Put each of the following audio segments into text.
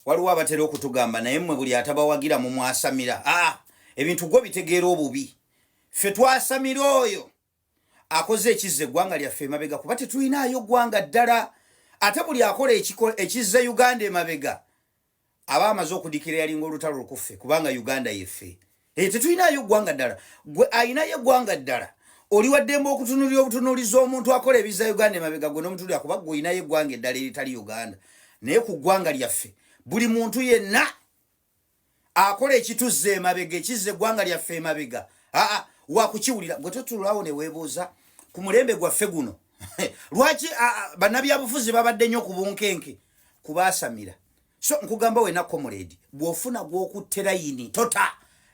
waliwo abatera okutugamba naye mmwe buli atabawagira mu mwasamira ebintu gwo bitegeera obubi ffe twasamira oyo akoze ekizza eggwanga lyaffe emabega kuba tetulinayo ggwanga ddala ate buli akola ekizza Uganda emabega aba amaze okudikira yalinga olutalo lukuffe kubanga Uganda yeffe tetulinayo ggwanga ddala gwe ayinayo eggwanga ddala oli waddembe okutunulira obutunuliza omuntu akola ebizza Uganda emabega gwe n'omutulira kuba gwe oyinayo eggwanga eddala eritali Uganda naye ku ggwanga lyaffe buli muntu yenna akola ekituzza emabega ekizza eggwanga lyaffe emabega wakukiwulira gwe totulawo ne weebuuza ku mulembe gwaffe guno lwaki bannabyabufuzi babadde nnyo ku bunkenke kubaasamira so nkugamba wena comrade bw'ofuna gw'okutte layini tota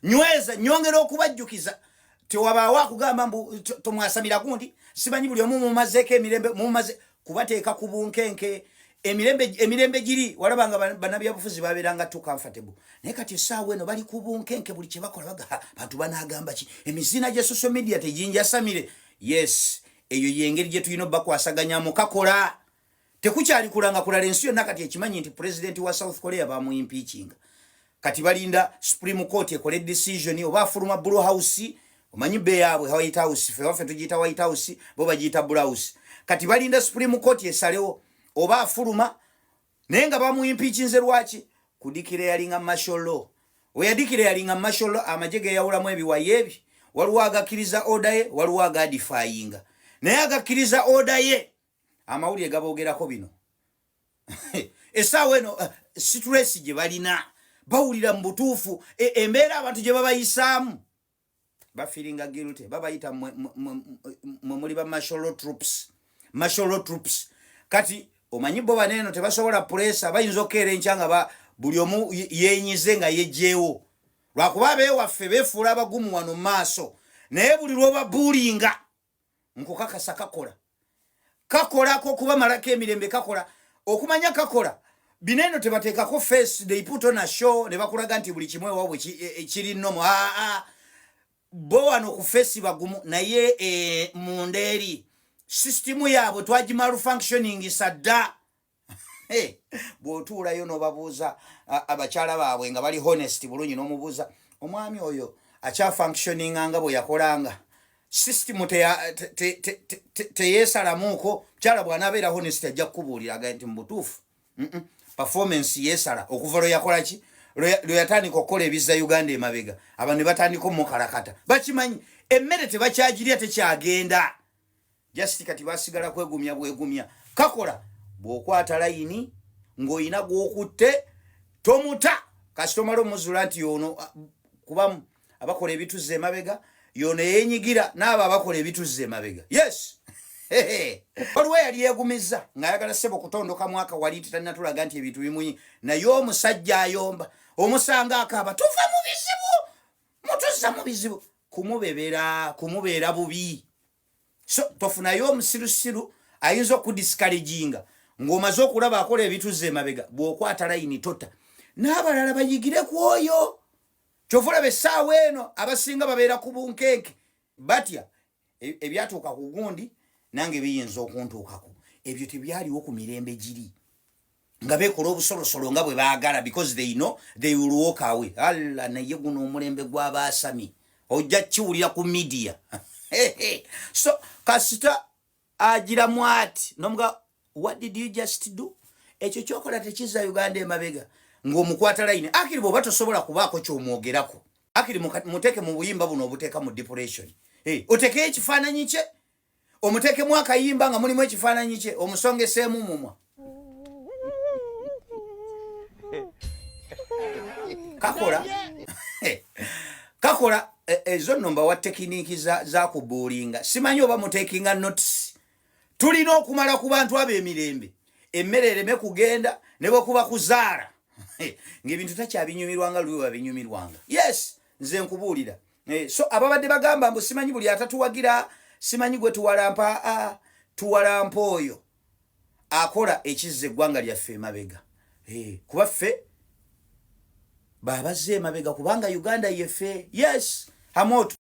nyweza nyongera okubajjukiza tewabaawo akugamba mbu tomwasamira gundi simanyi buli omu mumazeeko emirembe mumaze kubateeka ku bunkenke emirembe giri walabanga bannabyabufuzi babeeranga too comfortable naye kati essaawa eno bali ku bunkenke buli kye bakola bantu banaagamba ki emizina gya social media tejinjasamire yes eyo yengeri gye tulina bakwasaganyamu kakola tekukyali kulanga kulala ensi yonna kati ekimanyi nti president wa South Korea bamuimpeachinga kati balinda Supreme Court ekole decision oba afuluma Blue House omanyi be yaabwe White House ffe tugiyita White House bo bagiyita Blue House kati balinda Supreme Court esalewo oba afuluma naye nga bamuimpeachinze lwaki kudikira yalinga masholo oyadikira yalinga masholo amajege yawulamu ebiwaye ebi waliwo agakkiriza order ye waliwo agadifyinga naye agakkiriza order ye amawulire gaboogerako bino essaawa eno stress gye balina bawulira mu butuufu embeera abantu gye babayisaamu bafiringa guilty babayita muli ba martial troops kati omanyi bo baneeno tebasobola pressa bayinza okukeera enkya nga buli omu yenyize nga yejjeewo lwakuba beewaffe beefuula abagumu wano mu maaso naye buli lwobabuulinga nkukakasa kakolako kuba malako emirembe kakola okumanya kakola bineeno tebateekako face they put on a show ne bakulaga nti buli kimwe waabwe kiri nnomo bo wano ku face bagumu naye mundeeri system yaabwe twagimalfunctioning sadda bw'otuulayo n'obabuuza abakyala baabwe nga bali honest bulungi n'omubuuza omwami oyo akyafunctioninga nga bwe yakolanga system teyeesalamuuko mukyala bw'anaabeera honest ajja kukubuuliraga nti mu butuufu performance yeesala okuva lwe yakola ki lwe yatandika okukola ebizza Uganda emabega abantu ne batandika omukalakata bakimanyi emmere tebakyagirya tekyagenda just kati basigala kwegumya bwegumya kakola bw'okwata layini ng'oyina gw'okutte tomuta kasitomala omuzula nti yono kuba abakola ebituzza emabega yono yeenyigira n'abo abakola ebituzza emabega yes waliwo yali yeegumiza ng'ayagala ssebo kutondoka mwaka wali tetanatulaga nti ebintu bimunyi naye omusajja ayomba omusanga akaaba tuva mu bizibu mutuzza mu bizibu kumubeera bubi so tofunayo omusirusiru ayinza okudiscouraginga ng'omaze okulaba akola ebituzza emabega bw'okwata layini tota n'abalala bayigire ku oyo kyovulaba essaawa eno abasinga babeera ku bunkenke batya ebyatuuka ku gundi nange biyinza okuntuukako ebyo tebyaliwo ku mirembe giri nga beekola obusolosolo nga bwe baagala because they know they will walk away alla naye guno omulembe gw'abaasami ojja kiwulira ku media so kasita agiramu ati nomuga what did you just do ekyo kyokola tekizza Uganda emabega ng'omukwata layini akiri bw'oba tosobola kubaako ky'omwogerako akiri muteeke mu buyimba buno obuteeka mu depression otekeyo ekifaananyi kye omuteekemu akayimba nga mulimu ekifaananyi kye omusongeseemu mumwa kakola ezo nno mbawa tekiniiki za kubuulinga simanyi oba muteekinga notice tulina okumala ku bantu ab'emirembe emmere ereme kugenda ne bwe kuba kuzaala ng'ebintu takyabinyumirwanga lwe babinyumirwanga yes nze nkubuulira so ababadde bagamba mbu simanyi buli atatuwagira simanyi gwe tuwalampa tuwalampa oyo akola ekizza eggwanga lyaffe emabega kuba ffe baabazze emabega kubanga Uganda yeffe yes hamoto